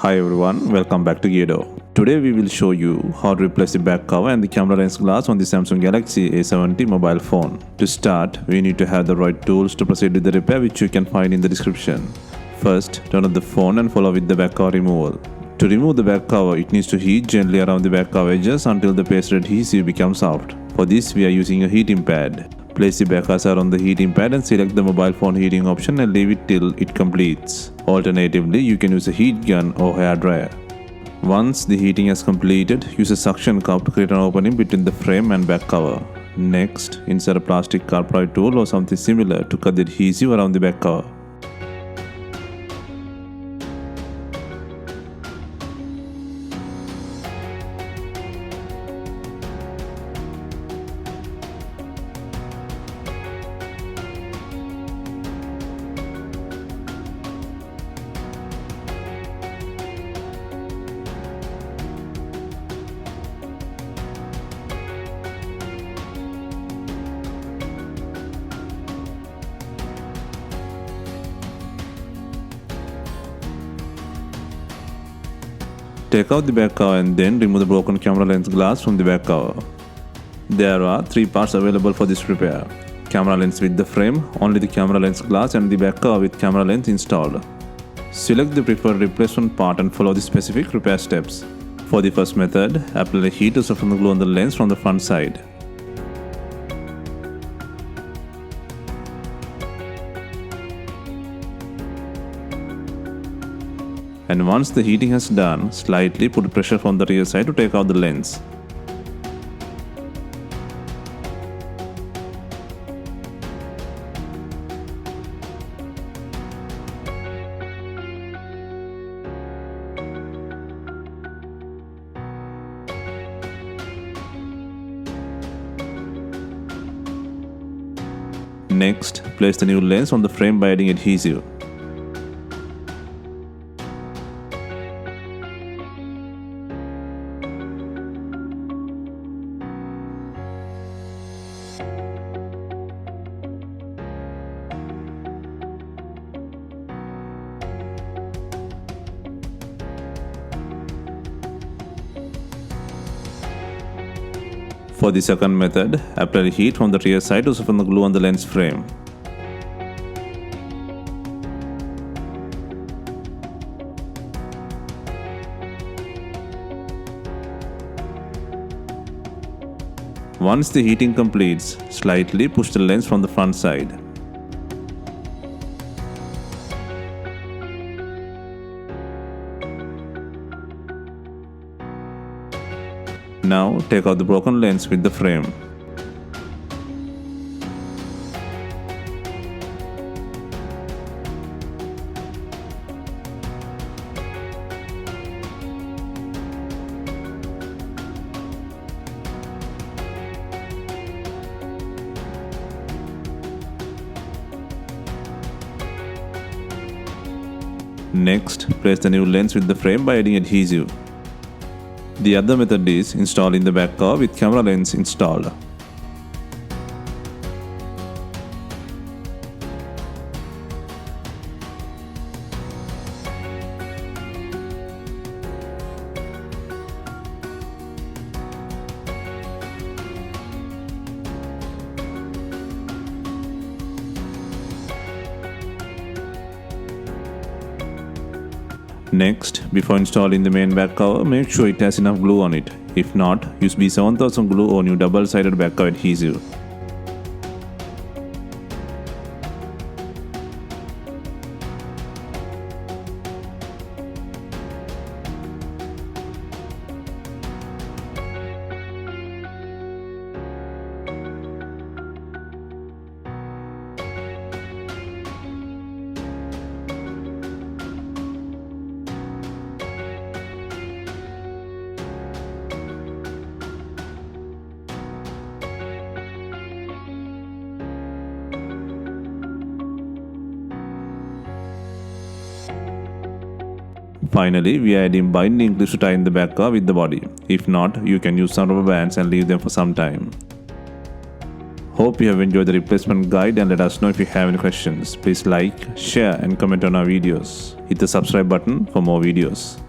Hi everyone, welcome back to Gedo. Today we will show you how to replace the back cover and the camera lens glass on the Samsung Galaxy A70 mobile phone. To start, we need to have the right tools to proceed with the repair, which you can find in the description. First, turn on the phone and follow with the back cover removal. To remove the back cover, it needs to heat gently around the back cover edges until the paste adhesive becomes soft. For this, we are using a heating pad. Place the back cursor on the heating pad and select the mobile phone heating option and leave it till it completes. Alternatively, you can use a heat gun or hair dryer. Once the heating has completed, use a suction cup to create an opening between the frame and back cover. Next, insert a plastic carpet tool or something similar to cut the adhesive around the back cover. Take out the back cover and then remove the broken camera lens glass from the back cover. There are 3 parts available for this repair. Camera lens with the frame, only the camera lens glass, and the back cover with camera lens installed. Select the preferred replacement part and follow the specific repair steps. For the first method, apply a heat to soften the glue on the lens from the front side. And once the heating has done, slightly put pressure from the rear side to take out the lens. Next, place the new lens on the frame by adding adhesive. For the second method, apply heat from the rear side to soften the glue on the lens frame. Once the heating completes, slightly push the lens from the front side. Now take out the broken lens with the frame. Next, place the new lens with the frame by adding adhesive. The other method is installing the back cover with camera lens installed. Next, before installing the main back cover, make sure it has enough glue on it. If not, use B7000 glue or new double-sided back cover adhesive. Finally, we are adding binding clips to tie in the back cover with the body. If not, you can use some rubber bands and leave them for some time. Hope you have enjoyed the replacement guide and let us know if you have any questions. Please like, share and comment on our videos. Hit the subscribe button for more videos.